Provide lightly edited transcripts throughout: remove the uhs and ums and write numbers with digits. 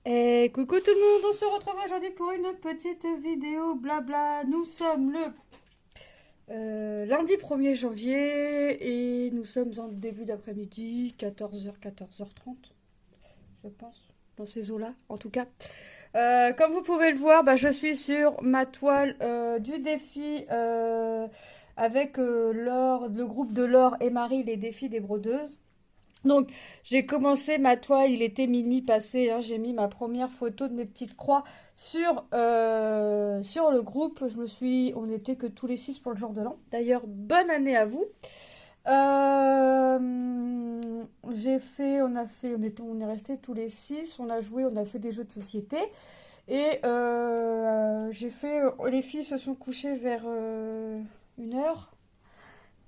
Et coucou tout le monde, on se retrouve aujourd'hui pour une petite vidéo blabla. Nous sommes le lundi 1er janvier et nous sommes en début d'après-midi, 14h, 14h30, je pense, dans ces eaux-là en tout cas. Comme vous pouvez le voir, je suis sur ma toile du défi avec Laure, le groupe de Laure et Marie, les défis des brodeuses. Donc, j'ai commencé ma toile, il était minuit passé, hein, j'ai mis ma première photo de mes petites croix sur le groupe. On n'était que tous les 6 pour le jour de l'an. D'ailleurs, bonne année à vous. On est restés tous les 6, on a joué, on a fait des jeux de société. Et les filles se sont couchées vers 1h.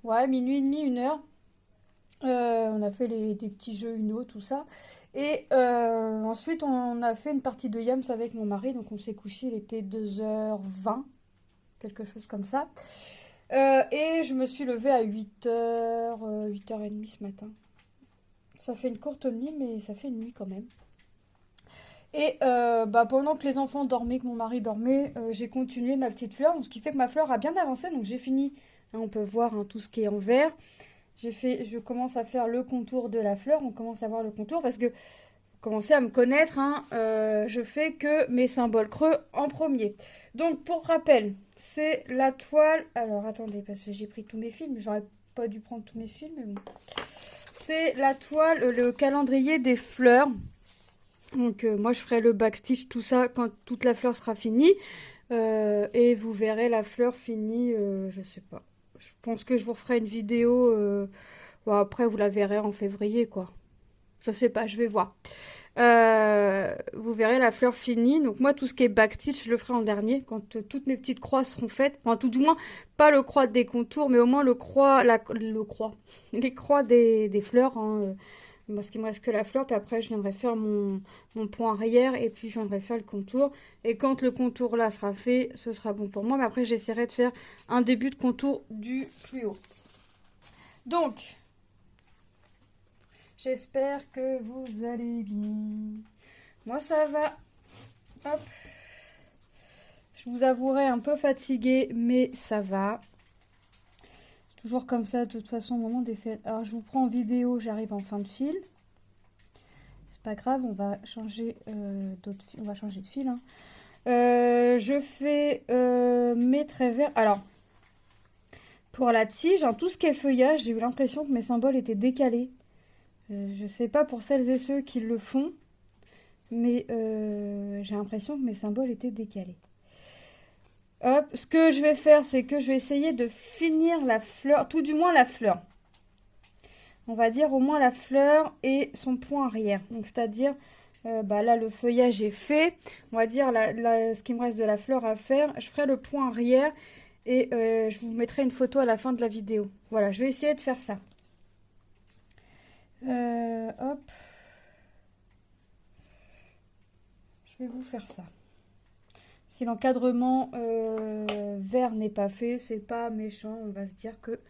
Ouais, minuit et demi, 1h. On a fait des petits jeux Uno, tout ça. Et ensuite, on a fait une partie de Yams avec mon mari. Donc, on s'est couché, il était 2h20, quelque chose comme ça. Et je me suis levée à 8h, 8h30 ce matin. Ça fait une courte nuit, mais ça fait une nuit quand même. Et pendant que les enfants dormaient, que mon mari dormait, j'ai continué ma petite fleur. Donc, ce qui fait que ma fleur a bien avancé. Donc, j'ai fini. Hein, on peut voir tout ce qui est en vert. Je commence à faire le contour de la fleur. On commence à voir le contour parce que vous commencez à me connaître. Hein, je fais que mes symboles creux en premier. Donc pour rappel, c'est la toile. Alors attendez, parce que j'ai pris tous mes films. J'aurais pas dû prendre tous mes films, mais bon. C'est la toile, le calendrier des fleurs. Donc moi je ferai le backstitch, tout ça quand toute la fleur sera finie. Et vous verrez la fleur finie, je sais pas. Je pense que je vous referai une vidéo. Bon, après, vous la verrez en février, quoi. Je sais pas, je vais voir. Vous verrez la fleur finie. Donc moi, tout ce qui est backstitch, je le ferai en dernier, quand toutes mes petites croix seront faites. Enfin, tout du moins, pas le croix des contours, mais au moins les croix des fleurs. Hein, parce qu'il me reste que la fleur, puis après je viendrai faire mon point arrière et puis je viendrai faire le contour. Et quand le contour là sera fait, ce sera bon pour moi. Mais après j'essaierai de faire un début de contour du plus haut. Donc, j'espère que vous allez bien. Moi ça va. Hop. Je vous avouerai un peu fatiguée, mais ça va. Toujours comme ça, de toute façon, au moment des fêtes. Alors je vous prends en vidéo, j'arrive en fin de fil. C'est pas grave, on va changer on va changer de fil. Hein. Je fais mes traits verts. Alors, pour la tige, tout ce qui est feuillage, j'ai eu l'impression que mes symboles étaient décalés. Je sais pas pour celles et ceux qui le font, mais j'ai l'impression que mes symboles étaient décalés. Hop, ce que je vais faire, c'est que je vais essayer de finir la fleur, tout du moins la fleur. On va dire au moins la fleur et son point arrière. Donc, c'est-à-dire là, le feuillage est fait. On va dire ce qui me reste de la fleur à faire. Je ferai le point arrière et je vous mettrai une photo à la fin de la vidéo. Voilà, je vais essayer de faire ça. Hop. Je vais vous faire ça. Si l'encadrement vert n'est pas fait, c'est pas méchant. On va se dire que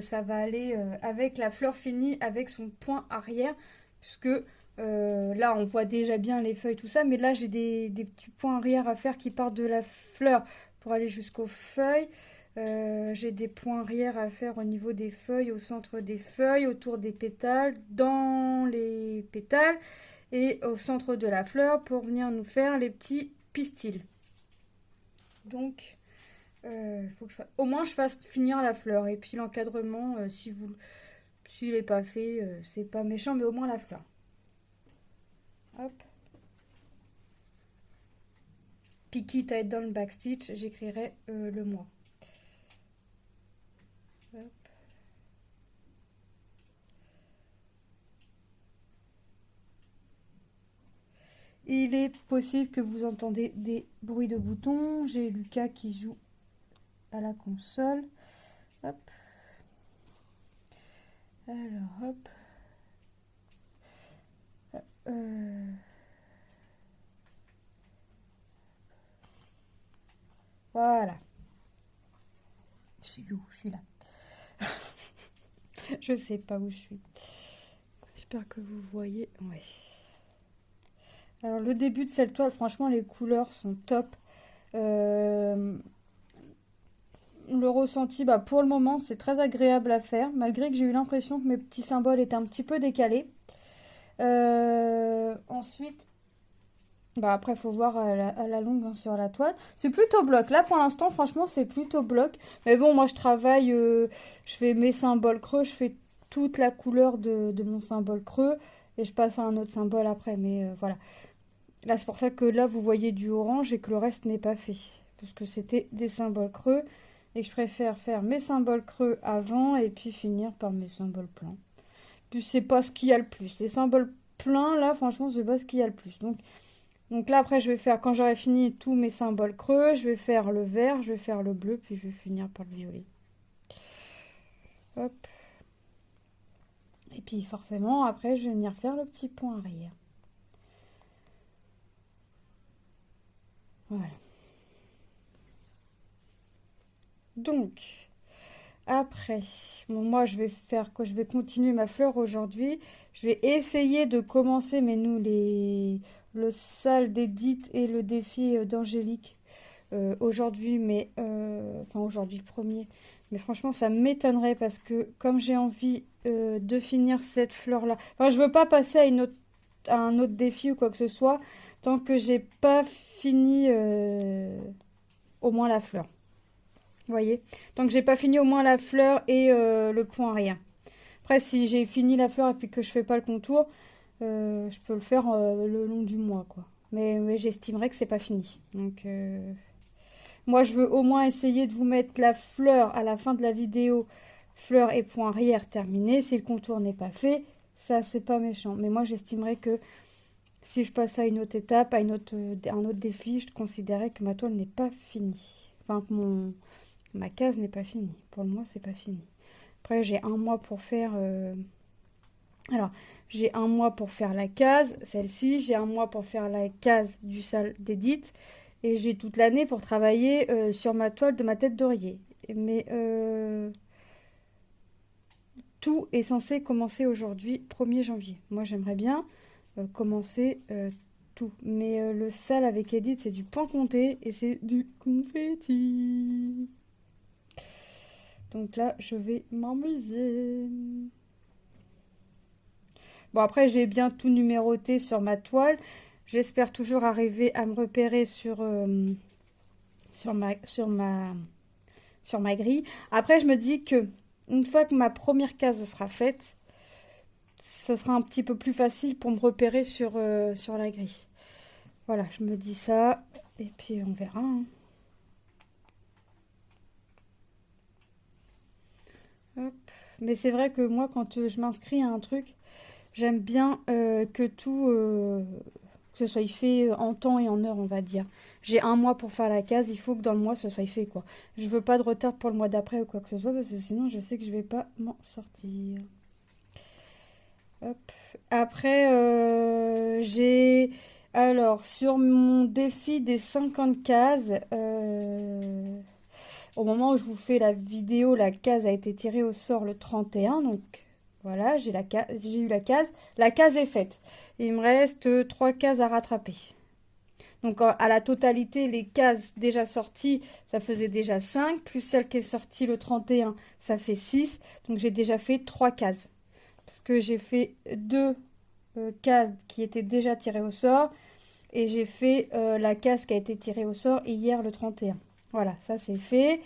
ça va aller avec la fleur finie, avec son point arrière. Puisque là, on voit déjà bien les feuilles, tout ça. Mais là, j'ai des petits points arrière à faire qui partent de la fleur pour aller jusqu'aux feuilles. J'ai des points arrière à faire au niveau des feuilles, au centre des feuilles, autour des pétales, dans les pétales et au centre de la fleur pour venir nous faire les petits pistils. Donc, faut que au moins je fasse finir la fleur. Et puis l'encadrement, s'il n'est pas fait, c'est pas méchant, mais au moins la fleur. Hop. Puis quitte à être dans le backstitch, j'écrirai le mois. Hop. Il est possible que vous entendez des bruits de boutons. J'ai Lucas qui joue à la console. Hop. Alors, hop. Voilà. Je suis où? Je suis là. Je sais pas où je suis. J'espère que vous voyez. Ouais. Alors le début de cette toile, franchement, les couleurs sont top. Euh, le ressenti, bah, pour le moment, c'est très agréable à faire, malgré que j'ai eu l'impression que mes petits symboles étaient un petit peu décalés. Ensuite, bah après, il faut voir à la longue hein, sur la toile. C'est plutôt bloc. Là, pour l'instant, franchement, c'est plutôt bloc. Mais bon, moi, je travaille, je fais mes symboles creux, je fais toute la couleur de mon symbole creux et je passe à un autre symbole après. Mais voilà. Là, c'est pour ça que là, vous voyez du orange et que le reste n'est pas fait. Parce que c'était des symboles creux et que je préfère faire mes symboles creux avant et puis finir par mes symboles pleins. Puis c'est pas ce qu'il y a le plus. Les symboles pleins, là, franchement, c'est pas ce qu'il y a le plus. Donc là, après, je vais faire, quand j'aurai fini tous mes symboles creux, je vais faire le vert, je vais faire le bleu, puis je vais finir par le violet. Hop. Et puis forcément, après, je vais venir faire le petit point arrière. Voilà. Donc, après, bon, moi, je vais faire quoi? Je vais continuer ma fleur aujourd'hui. Je vais essayer de commencer, mais nous, le sale d'Edith et le défi d'Angélique aujourd'hui, mais enfin aujourd'hui le premier. Mais franchement, ça m'étonnerait parce que comme j'ai envie de finir cette fleur-là, enfin, je veux pas passer à un autre défi ou quoi que ce soit tant que j'ai pas fini au moins la fleur. Vous voyez? Tant que j'ai pas fini au moins la fleur et le point rien. Après, si j'ai fini la fleur et puis que je fais pas le contour, je peux le faire le long du mois, quoi. Mais j'estimerais que c'est pas fini. Donc, moi, je veux au moins essayer de vous mettre la fleur à la fin de la vidéo. Fleur et point arrière terminé. Si le contour n'est pas fait, ça, c'est pas méchant. Mais moi, j'estimerais que si je passe à une autre étape, à un autre défi, je considérais que ma toile n'est pas finie. Enfin, que ma case n'est pas finie. Pour le mois, c'est pas fini. Après, j'ai un mois pour faire... Alors, j'ai un mois pour faire la case, celle-ci. J'ai un mois pour faire la case du sale d'Edith. Et j'ai toute l'année pour travailler sur ma toile de ma tête d'oreiller. Mais tout est censé commencer aujourd'hui, 1er janvier. Moi, j'aimerais bien commencer tout. Mais le sale avec Edith, c'est du point compté et c'est du confetti. Donc là, je vais m'amuser. Bon, après, j'ai bien tout numéroté sur ma toile. J'espère toujours arriver à me repérer sur ma grille. Après, je me dis que une fois que ma première case sera faite, ce sera un petit peu plus facile pour me repérer sur la grille. Voilà, je me dis ça. Et puis, on verra. Hein. Hop. Mais c'est vrai que moi, quand je m'inscris à un truc, j'aime bien que tout, que ce soit fait en temps et en heure, on va dire. J'ai un mois pour faire la case, il faut que dans le mois, ce soit fait, quoi. Je veux pas de retard pour le mois d'après ou quoi que ce soit, parce que sinon, je sais que je vais pas m'en sortir. Hop. Après, j'ai... Alors, sur mon défi des 50 cases, au moment où je vous fais la vidéo, la case a été tirée au sort le 31, donc voilà, j'ai eu la case. La case est faite. Il me reste 3 cases à rattraper. Donc à la totalité, les cases déjà sorties, ça faisait déjà 5, plus celle qui est sortie le 31, ça fait 6. Donc j'ai déjà fait 3 cases. Parce que j'ai fait 2 cases qui étaient déjà tirées au sort. Et j'ai fait la case qui a été tirée au sort hier le 31. Voilà, ça c'est fait.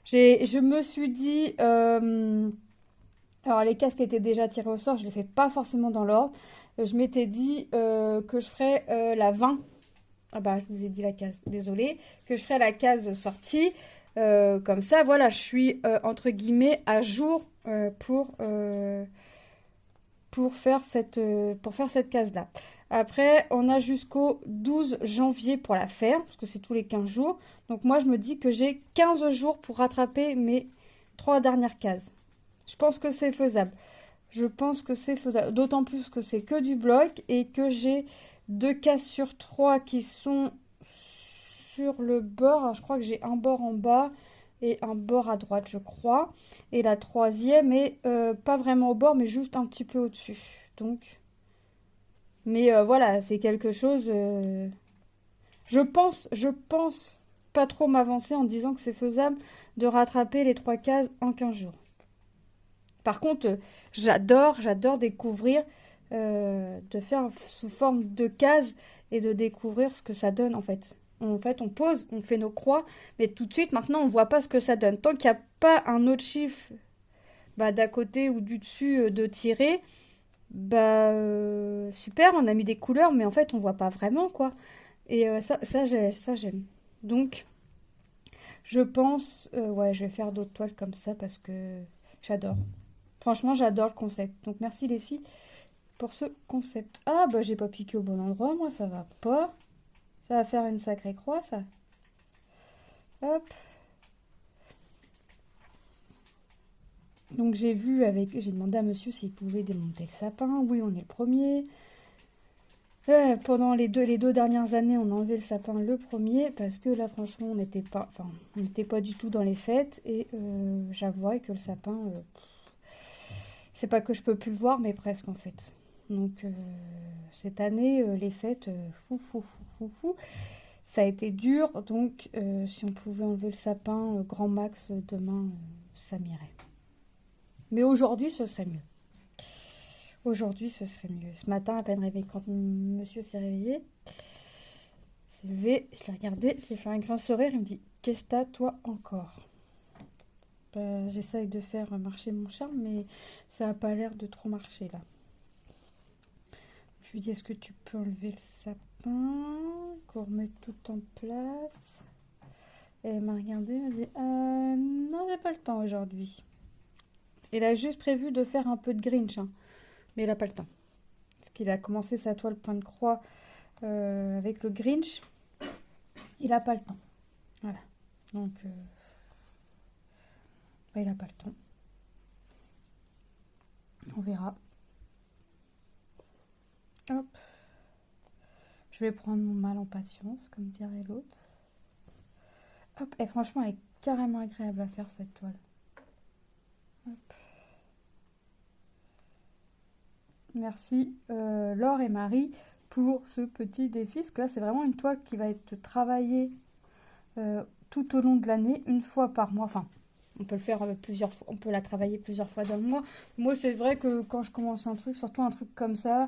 Je me suis dit... alors les cases qui étaient déjà tirées au sort, je ne les fais pas forcément dans l'ordre. Je m'étais dit que je ferais la 20. Ah bah je vous ai dit la case, désolée. Que je ferais la case sortie. Comme ça, voilà, je suis entre guillemets à jour pour faire cette case-là. Après, on a jusqu'au 12 janvier pour la faire, parce que c'est tous les 15 jours. Donc moi, je me dis que j'ai 15 jours pour rattraper mes 3 dernières cases. Je pense que c'est faisable. Je pense que c'est faisable. D'autant plus que c'est que du bloc et que j'ai 2 cases sur 3 qui sont sur le bord. Alors, je crois que j'ai un bord en bas et un bord à droite, je crois. Et la troisième est pas vraiment au bord, mais juste un petit peu au-dessus. Donc, Mais voilà, c'est quelque chose... je pense pas trop m'avancer en disant que c'est faisable de rattraper les 3 cases en 15 jours. Par contre, j'adore découvrir, de faire sous forme de cases et de découvrir ce que ça donne en fait. En fait, on pose, on fait nos croix, mais tout de suite, maintenant, on ne voit pas ce que ça donne. Tant qu'il n'y a pas un autre chiffre bah, d'à côté ou du dessus de tirer, bah super, on a mis des couleurs, mais en fait, on voit pas vraiment quoi. Et ça j'aime. Donc, je pense, ouais, je vais faire d'autres toiles comme ça parce que j'adore. Franchement, j'adore le concept. Donc, merci les filles pour ce concept. Ah, bah, j'ai pas piqué au bon endroit, moi, ça va pas. Ça va faire une sacrée croix, ça. Hop. Donc, j'ai demandé à monsieur s'il pouvait démonter le sapin. Oui, on est le premier. Pendant les deux dernières années, on a enlevé le sapin le premier parce que là, franchement, on n'était pas du tout dans les fêtes et j'avouais que le sapin, c'est pas que je peux plus le voir, mais presque en fait. Donc cette année, les fêtes, ça a été dur. Donc si on pouvait enlever le sapin grand max demain, ça m'irait. Mais aujourd'hui, ce serait mieux. Aujourd'hui, ce serait mieux. Ce matin, à peine réveillé, quand monsieur s'est réveillé, s'est levé, je l'ai regardé, j'ai fait un grand sourire, il me dit: qu'est-ce que t'as, toi, encore? J'essaye de faire marcher mon charme, mais ça n'a pas l'air de trop marcher là. Je lui dis: est-ce que tu peux enlever le sapin, qu'on remette tout en place? Et elle m'a regardé, elle m'a dit: non, j'ai pas le temps aujourd'hui. Il a juste prévu de faire un peu de Grinch, hein, mais il n'a pas le temps. Parce qu'il a commencé sa toile point de croix avec le Grinch. Il n'a pas le temps. Voilà. Donc, il n'a pas le temps. On verra. Hop. Je vais prendre mon mal en patience, comme dirait l'autre. Hop. Et franchement, elle est carrément agréable à faire, cette toile. Hop. Merci Laure et Marie pour ce petit défi. Parce que là, c'est vraiment une toile qui va être travaillée tout au long de l'année, une fois par mois. Enfin, on peut le faire plusieurs fois, on peut la travailler plusieurs fois dans le mois. Moi, c'est vrai que quand je commence un truc, surtout un truc comme ça,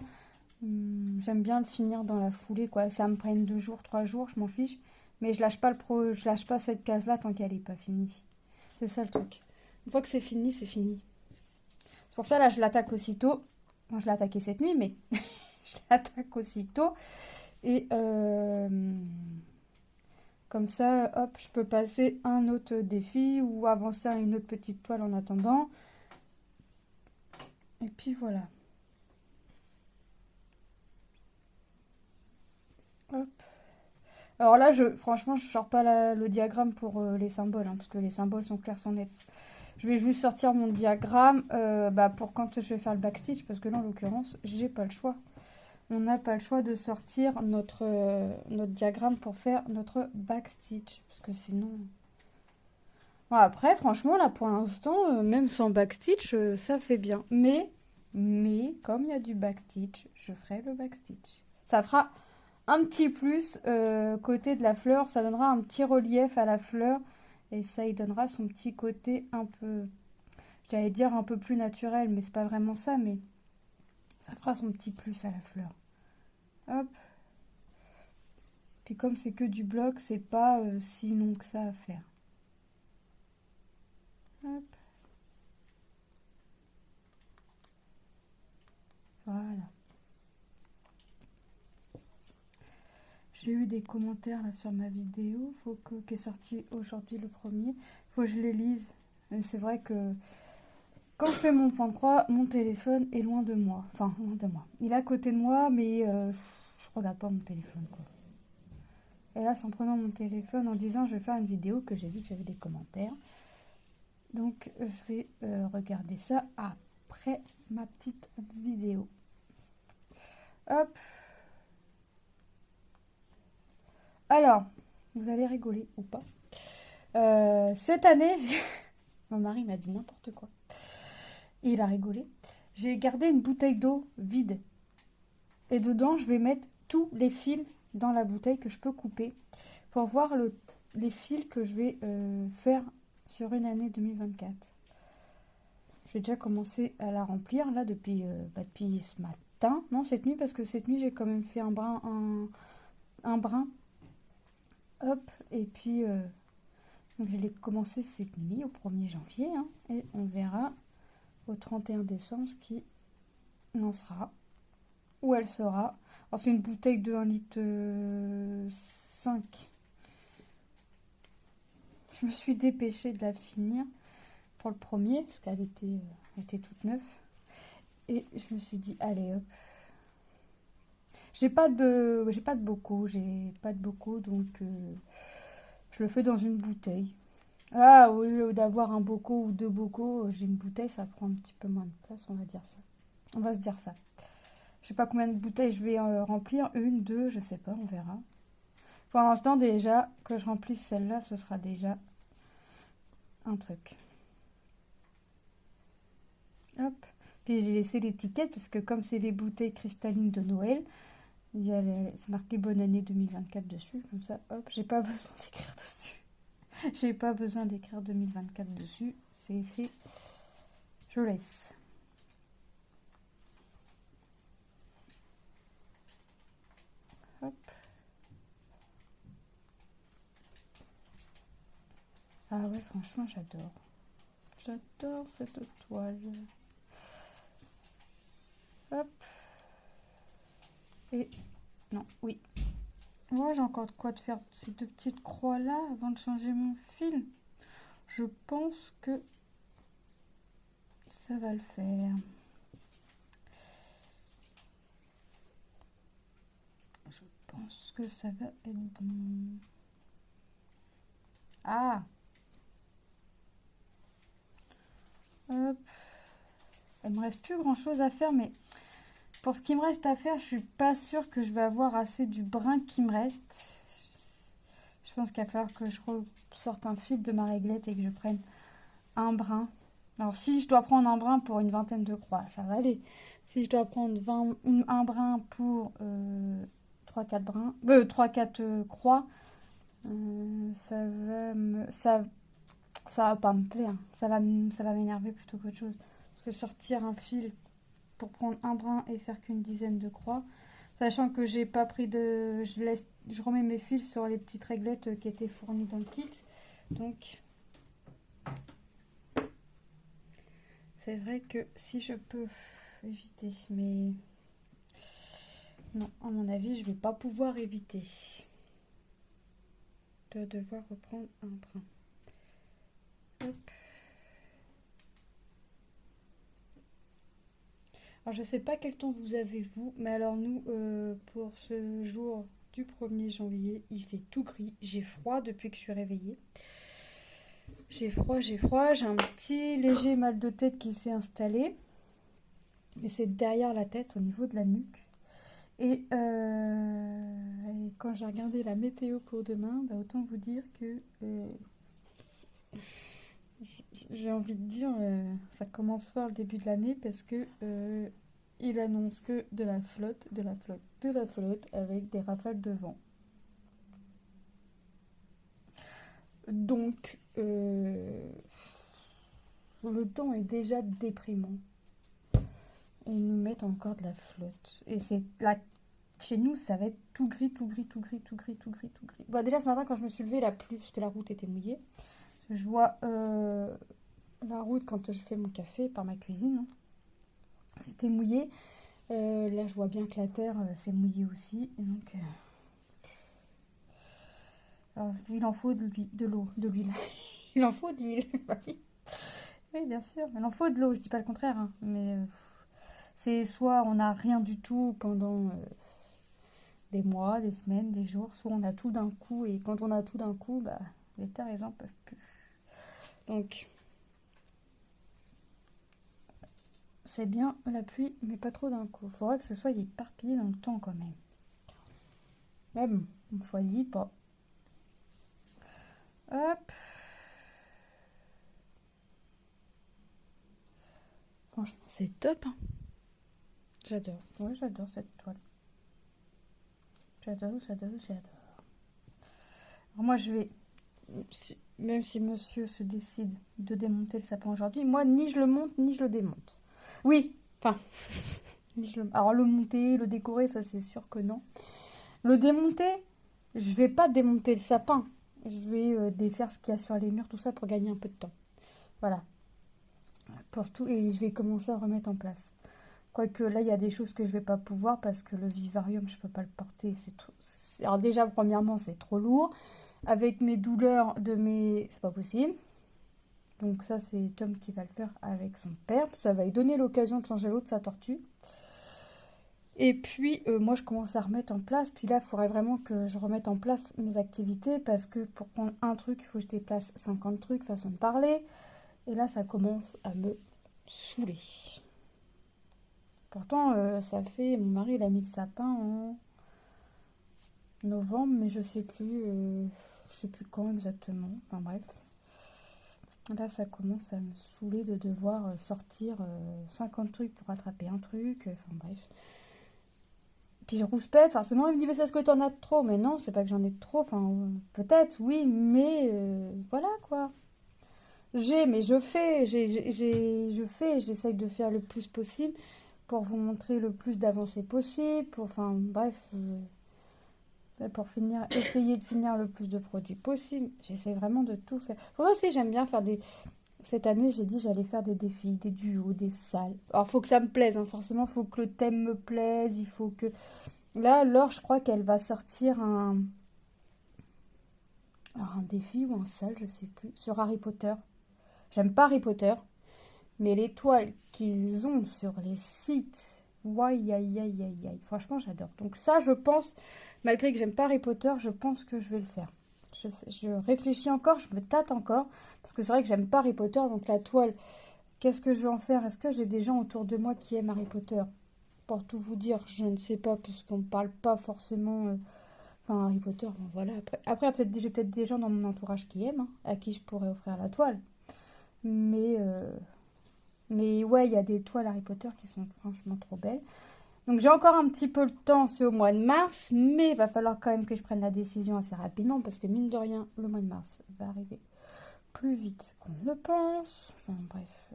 j'aime bien le finir dans la foulée, quoi. Ça me prenne 2 jours, 3 jours, je m'en fiche. Mais je lâche pas cette case-là tant qu'elle n'est pas finie. C'est ça le truc. Une fois que c'est fini, c'est fini. C'est pour ça, là, je l'attaque aussitôt. Moi, je l'ai attaqué cette nuit, mais je l'attaque aussitôt. Et comme ça, hop, je peux passer un autre défi ou avancer à une autre petite toile en attendant. Et puis voilà. Hop. Alors là, franchement, je ne sors pas le diagramme pour les symboles, hein, parce que les symboles sont clairs, sont nets. Je vais juste sortir mon diagramme pour quand je vais faire le backstitch, parce que là, en l'occurrence, j'ai pas le choix. On n'a pas le choix de sortir notre diagramme pour faire notre backstitch, parce que sinon... Bon, après, franchement, là, pour l'instant, même sans backstitch, ça fait bien. Mais comme il y a du backstitch, je ferai le backstitch. Ça fera un petit plus côté de la fleur, ça donnera un petit relief à la fleur et ça y donnera son petit côté un peu, j'allais dire un peu plus naturel, mais c'est pas vraiment ça, mais ça fera son petit plus à la fleur. Hop. Puis comme c'est que du bloc, c'est pas si long que ça à faire. Hop. Voilà. J'ai eu des commentaires là sur ma vidéo, qui est sorti aujourd'hui le premier. Faut que je les lise. C'est vrai que quand je fais mon point de croix, mon téléphone est loin de moi. Enfin, loin de moi. Il est à côté de moi, mais je regarde pas mon téléphone, quoi. Et là, c'est en prenant mon téléphone, en disant je vais faire une vidéo, que j'ai vu que j'avais des commentaires. Donc, je vais regarder ça après ma petite vidéo. Hop. Alors, vous allez rigoler ou pas. Cette année, mon mari m'a dit n'importe quoi. Et il a rigolé. J'ai gardé une bouteille d'eau vide. Et dedans, je vais mettre tous les fils dans la bouteille que je peux couper pour voir les fils que je vais faire sur une année 2024. J'ai déjà commencé à la remplir là depuis ce matin. Non, cette nuit, parce que cette nuit, j'ai quand même fait un brin. Un brin. Hop, et puis donc je l'ai commencé cette nuit, au 1er janvier, hein, et on verra au 31 décembre ce qui en sera, où elle sera. Alors c'est une bouteille de 1,5 litre. Je me suis dépêchée de la finir pour le premier, parce qu'elle était toute neuve. Et je me suis dit, allez hop. J'ai pas de bocaux, donc je le fais dans une bouteille. Ah, au lieu d'avoir un bocaux ou 2 bocaux, j'ai une bouteille, ça prend un petit peu moins de place, on va dire ça. On va se dire ça. Je sais pas combien de bouteilles je vais remplir, 1, 2, je sais pas, on verra. Pour l'instant, déjà, que je remplisse celle-là, ce sera déjà un truc. Hop. Puis j'ai laissé l'étiquette, parce que comme c'est les bouteilles cristallines de Noël, c'est marqué bonne année 2024 dessus, comme ça, hop, j'ai pas besoin d'écrire dessus. J'ai pas besoin d'écrire 2024 dessus, c'est fait. Je laisse. Hop. Ah ouais, franchement, j'adore. J'adore cette toile. Hop. Et non, oui. Moi, j'ai encore de quoi de faire ces 2 petites croix là avant de changer mon fil. Je pense que ça va le faire. Je pense que ça va être bon. Ah! Hop. Il me reste plus grand chose à faire, mais pour ce qui me reste à faire, je suis pas sûre que je vais avoir assez du brin qui me reste. Je pense qu'il va falloir que je ressorte un fil de ma réglette et que je prenne un brin. Alors si je dois prendre un brin pour une vingtaine de croix, ça va aller. Si je dois prendre un brin pour 3-4 brins, 3-4 croix, ça va pas me plaire. Ça va m'énerver plutôt qu'autre chose. Parce que sortir un fil pour prendre un brin et faire qu'une dizaine de croix, sachant que j'ai pas pris de... Je remets mes fils sur les petites réglettes qui étaient fournies dans le kit. Donc, c'est vrai que si je peux éviter, mais non, à mon avis, je vais pas pouvoir éviter de devoir reprendre un brin. Hop. Alors, je sais pas quel temps vous avez vous, mais alors nous, pour ce jour du 1er janvier, il fait tout gris. J'ai froid depuis que je suis réveillée. J'ai froid. J'ai un petit léger mal de tête qui s'est installé. Mais c'est derrière la tête, au niveau de la nuque. Et quand j'ai regardé la météo pour demain, bah, autant vous dire que j'ai envie de dire ça commence fort le début de l'année parce que il annonce que de la flotte avec des rafales de vent. Donc le temps est déjà déprimant. Et ils nous mettent encore de la flotte. Et c'est là, chez nous, ça va être tout gris. Bon, déjà ce matin, quand je me suis levée, il a plu parce que la route était mouillée. Je vois la route quand je fais mon café par ma cuisine. Hein. C'était mouillé. Là, je vois bien que la terre s'est mouillée aussi. Et donc, alors, il en faut de l'huile. Il en faut de l'huile. Oui, bien sûr. Il en faut de l'eau. Je dis pas le contraire. Hein. Mais c'est soit on n'a rien du tout pendant des mois, des semaines, des jours, soit on a tout d'un coup. Et quand on a tout d'un coup, bah, les terres, elles en peuvent plus. Donc, c'est bien la pluie, mais pas trop d'un coup. Il faudra que ce soit éparpillé dans le temps quand même. Mais bon, on choisit pas. Hop. Franchement, c'est top. Hein. J'adore. Ouais, j'adore cette toile. j'adore, j'adore, j'adore. Alors moi, je vais, même si monsieur se décide de démonter le sapin aujourd'hui, moi, ni je le monte, ni je le démonte. Oui, enfin, alors le monter, le décorer, ça c'est sûr que non. Le démonter, je vais pas démonter le sapin. Je vais défaire ce qu'il y a sur les murs, tout ça pour gagner un peu de temps. Voilà. Pour tout, et je vais commencer à remettre en place. Quoique là, il y a des choses que je vais pas pouvoir parce que le vivarium, je peux pas le porter. Alors déjà, premièrement, c'est trop lourd. Avec mes douleurs c'est pas possible. Donc ça, c'est Tom qui va le faire avec son père. Ça va lui donner l'occasion de changer l'eau de sa tortue. Et puis, moi, je commence à remettre en place. Puis là, il faudrait vraiment que je remette en place mes activités parce que pour prendre un truc, il faut que je déplace 50 trucs, façon de parler. Et là, ça commence à me saouler. Pourtant, ça fait... Mon mari, il a mis le sapin en novembre, mais je sais plus... je sais plus quand exactement. Enfin bref. Là, ça commence à me saouler de devoir sortir 50 trucs pour rattraper un truc. Enfin bref. Puis je rouspète, forcément, il me dit, mais c'est parce que t'en as trop. Mais non, c'est pas que j'en ai trop. Enfin, peut-être, oui, mais voilà quoi. Mais je fais. J'essaye de faire le plus possible pour vous montrer le plus d'avancées possible. Enfin, bref. Pour finir, essayer de finir le plus de produits possible. J'essaie vraiment de tout faire. Pour ça aussi, j'aime bien faire des... Cette année, j'ai dit j'allais faire des défis, des duos, des salles. Alors, il faut que ça me plaise, hein. Forcément, il faut que le thème me plaise. Il faut que... Là, Laure, je crois qu'elle va sortir alors, un défi ou un salle, je sais plus, sur Harry Potter. J'aime pas Harry Potter, mais les toiles qu'ils ont sur les sites, aïe, aïe, aïe, aïe, aïe. Franchement, j'adore. Donc ça, je pense, malgré que j'aime pas Harry Potter, je pense que je vais le faire. Je réfléchis encore, je me tâte encore, parce que c'est vrai que j'aime pas Harry Potter, donc la toile, qu'est-ce que je vais en faire? Est-ce que j'ai des gens autour de moi qui aiment Harry Potter? Pour tout vous dire, je ne sais pas, puisqu'on ne parle pas forcément... Enfin, Harry Potter, bon, voilà. Après j'ai peut-être des gens dans mon entourage qui aiment, hein, à qui je pourrais offrir la toile. Mais ouais, il y a des toiles Harry Potter qui sont franchement trop belles. Donc j'ai encore un petit peu le temps, c'est au mois de mars, mais il va falloir quand même que je prenne la décision assez rapidement, parce que mine de rien, le mois de mars va arriver plus vite qu'on ne le pense. Enfin bref,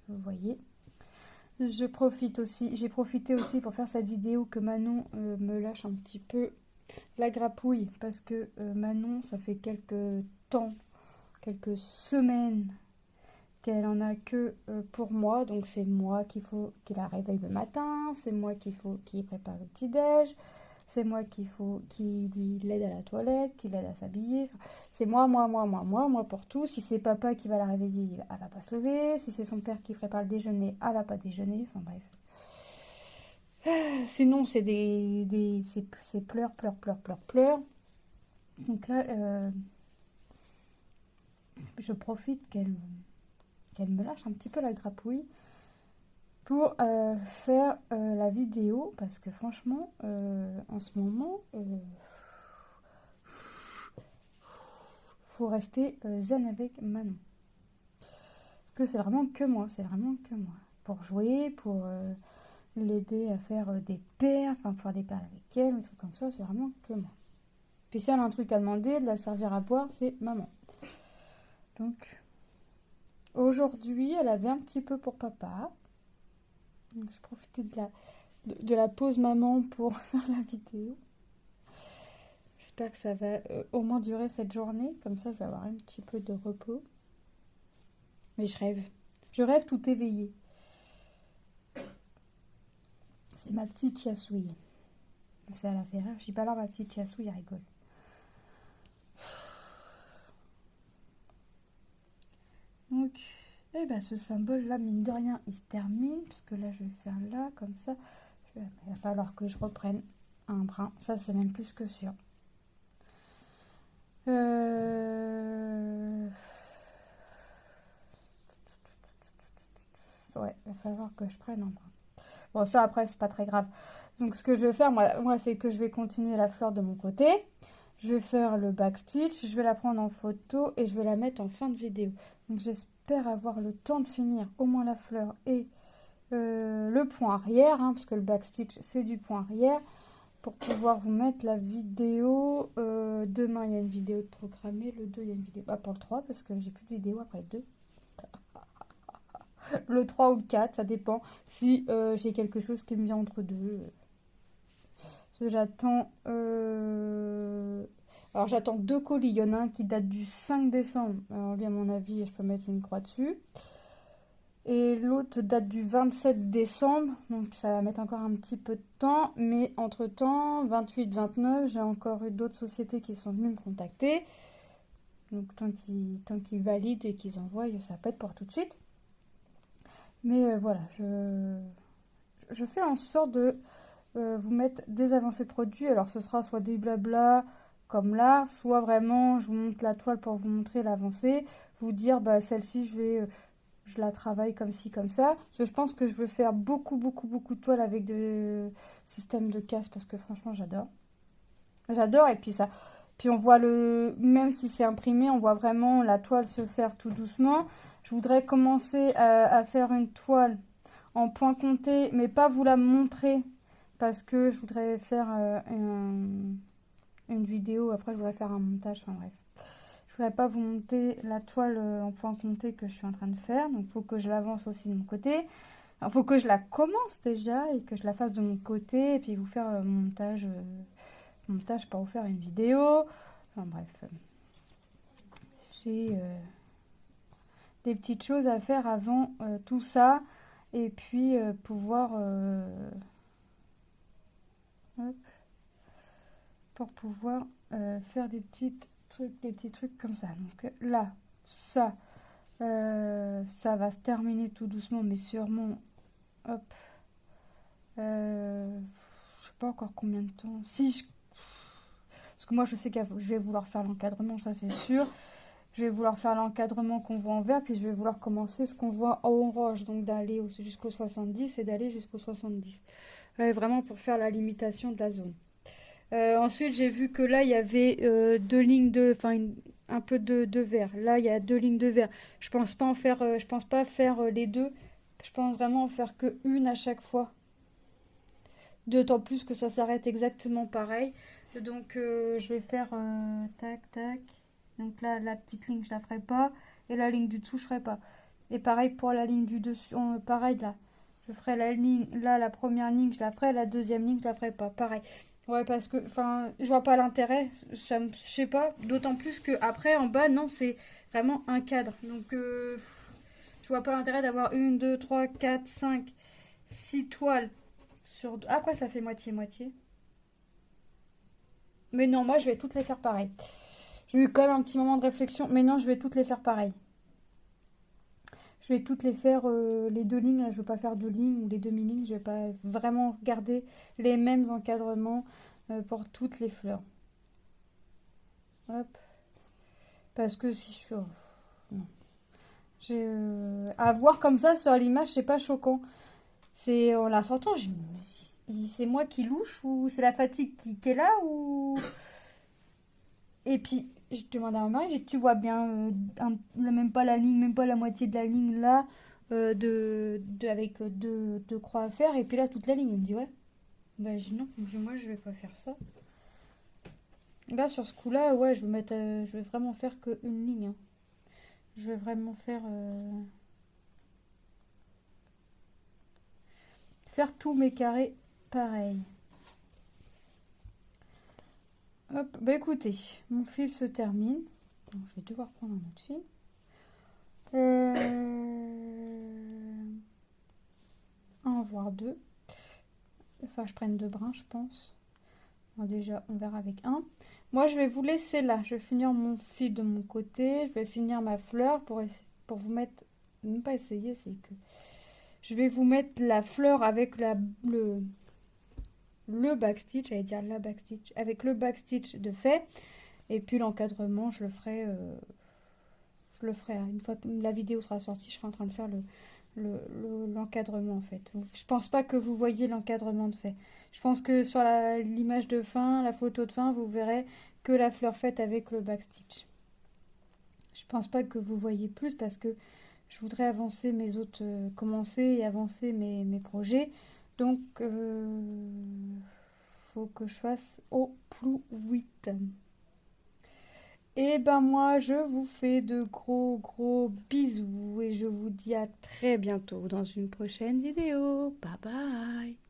vous voyez. J'ai profité aussi pour faire cette vidéo que Manon me lâche un petit peu la grapouille, parce que Manon, ça fait quelques temps, quelques semaines qu'elle en a que pour moi, donc c'est moi qu'il faut qu'il la réveille le matin, c'est moi qu'il prépare le petit-déj, c'est moi qu'il l'aide à la toilette, qu'il l'aide à s'habiller, enfin, c'est moi pour tout. Si c'est papa qui va la réveiller, elle va pas se lever, si c'est son père qui prépare le déjeuner, elle va pas déjeuner, enfin bref. Sinon c'est c'est pleurs. Donc là, je profite qu'elle me lâche un petit peu la grapouille pour faire la vidéo, parce que franchement, en ce moment, faut rester zen avec Manon. Parce que c'est vraiment que moi, Pour jouer, pour l'aider à faire des paires, enfin faire des paires avec elle, des trucs comme ça, c'est vraiment que moi. Puis si elle a un truc à demander, de la servir à boire, c'est maman. Donc, aujourd'hui, elle avait un petit peu pour papa. Donc, je profitais de la pause maman pour faire la vidéo. J'espère que ça va au moins durer cette journée. Comme ça, je vais avoir un petit peu de repos. Mais je rêve. Je rêve tout éveillé. C'est ma petite chiasouille. Ça la fait rire. Je dis pas alors ma petite chiasouille, elle rigole. Donc, et ben ce symbole là, mine de rien, il se termine. Parce que là, je vais faire là, comme ça. Il va falloir que je reprenne un brin. Ça, c'est même plus que sûr. Ouais, il va falloir que je prenne un brin. Bon, ça, après, c'est pas très grave. Donc, ce que je vais faire, moi c'est que je vais continuer la fleur de mon côté. Je vais faire le backstitch. Je vais la prendre en photo et je vais la mettre en fin de vidéo. Donc, j'espère avoir le temps de finir au moins la fleur et le point arrière. Hein, parce que le backstitch, c'est du point arrière. pour pouvoir vous mettre la vidéo. Demain, il y a une vidéo de programmée. Le 2, il y a une vidéo. Pour le 3, parce que j'ai plus de vidéo après le 2. Le 3 ou le 4, ça dépend. Si j'ai quelque chose qui me vient entre deux. Parce que j'attends... Alors, j'attends 2 colis. Il y en a un qui date du 5 décembre. Alors, lui, à mon avis, je peux mettre une croix dessus. Et l'autre date du 27 décembre, donc ça va mettre encore un petit peu de temps. Mais entre-temps, 28-29, j'ai encore eu d'autres sociétés qui sont venues me contacter. Donc tant qu'ils valident et qu'ils envoient, ça peut être pour tout de suite. Mais voilà, je fais en sorte de vous mettre des avancées de produits. Alors ce sera soit des blabla comme là, soit vraiment je vous montre la toile pour vous montrer l'avancée. Vous dire, celle-ci, je la travaille comme ci, comme ça. Parce que je pense que je veux faire beaucoup de toiles avec des systèmes de casse parce que franchement, j'adore. J'adore et puis ça. Puis on voit même si c'est imprimé, on voit vraiment la toile se faire tout doucement. Je voudrais commencer à faire une toile en point compté, mais pas vous la montrer parce que je voudrais faire une vidéo. Après, je voudrais faire un montage. Enfin bref. Je ne voudrais pas vous monter la toile en point compté que je suis en train de faire. Donc, il faut que je l'avance aussi de mon côté. Il faut que je la commence déjà et que je la fasse de mon côté. Et puis, vous faire montage pour vous faire une vidéo. Enfin, bref. J'ai des petites choses à faire avant tout ça. Et puis, pouvoir... hop, pour pouvoir faire des petits trucs comme ça. Donc là, ça va se terminer tout doucement, mais sûrement, hop, je sais pas encore combien de temps. Parce que moi, je sais que je vais vouloir faire l'encadrement, ça c'est sûr. Je vais vouloir faire l'encadrement qu'on voit en vert, puis je vais vouloir commencer ce qu'on voit en orange, donc d'aller jusqu'au 70 et d'aller jusqu'au 70. Vraiment pour faire la limitation de la zone. Ensuite, j'ai vu que là, il y avait deux lignes un peu de vert. Là, il y a 2 lignes de vert. Je pense pas je pense pas faire les deux. Je pense vraiment en faire que une à chaque fois. D'autant plus que ça s'arrête exactement pareil. Donc, je vais faire tac, tac. Donc là, la petite ligne, je la ferai pas. Et la ligne du dessous, je ferai pas. Et pareil pour la ligne du dessus. Pareil là. Je ferai la ligne, là, la première ligne, je la ferai. La deuxième ligne, je la ferai pas. Pareil. Ouais, parce que, je vois pas l'intérêt. Je sais pas. D'autant plus que après, en bas, non, c'est vraiment un cadre. Donc, je vois pas l'intérêt d'avoir 1, 2, 3, 4, 5, 6 toiles sur... Ah, quoi, ça fait moitié-moitié. Mais non, moi, je vais toutes les faire pareil. J'ai eu quand même un petit moment de réflexion. Mais non, je vais toutes les faire pareil. Je vais toutes les faire, les 2 lignes. Là, je ne veux pas faire 2 lignes ou les demi-lignes. Je vais pas vraiment garder les mêmes encadrements pour toutes les fleurs. Hop. Parce que si je... oh, non. À voir comme ça sur l'image, c'est pas choquant. C'est en la sortant, c'est moi qui louche ou c'est la fatigue qui est là ou... Et puis, je demande à ma mari, tu vois bien, même pas la ligne, même pas la moitié de la ligne là, avec deux croix à faire, et puis là, toute la ligne. Il me dit, ouais. Non, moi, je vais pas faire ça. Là, sur ce coup-là, ouais, je vais vraiment faire qu'une ligne. Hein. Je vais vraiment faire tous mes carrés pareil. Hop, écoutez, mon fil se termine. Donc, je vais devoir prendre un autre fil. Un voire 2. Enfin, je prenne 2 brins, je pense. Bon, déjà, on verra avec un. Moi, je vais vous laisser là. Je vais finir mon fil de mon côté. Je vais finir ma fleur pour vous mettre... Même pas essayer, c'est que... Je vais vous mettre la fleur avec le backstitch, j'allais dire la backstitch, avec le backstitch de fait. Et puis l'encadrement, je le ferai une fois que la vidéo sera sortie, je serai en train de faire l'encadrement en fait. Je pense pas que vous voyez l'encadrement de fait. Je pense que sur l'image de fin, la photo de fin, vous verrez que la fleur faite avec le backstitch. Je pense pas que vous voyez plus parce que je voudrais avancer commencer et avancer mes projets. Donc, faut que je fasse au plus vite. Et ben moi, je vous fais de gros gros bisous et je vous dis à très bientôt dans une prochaine vidéo. Bye bye.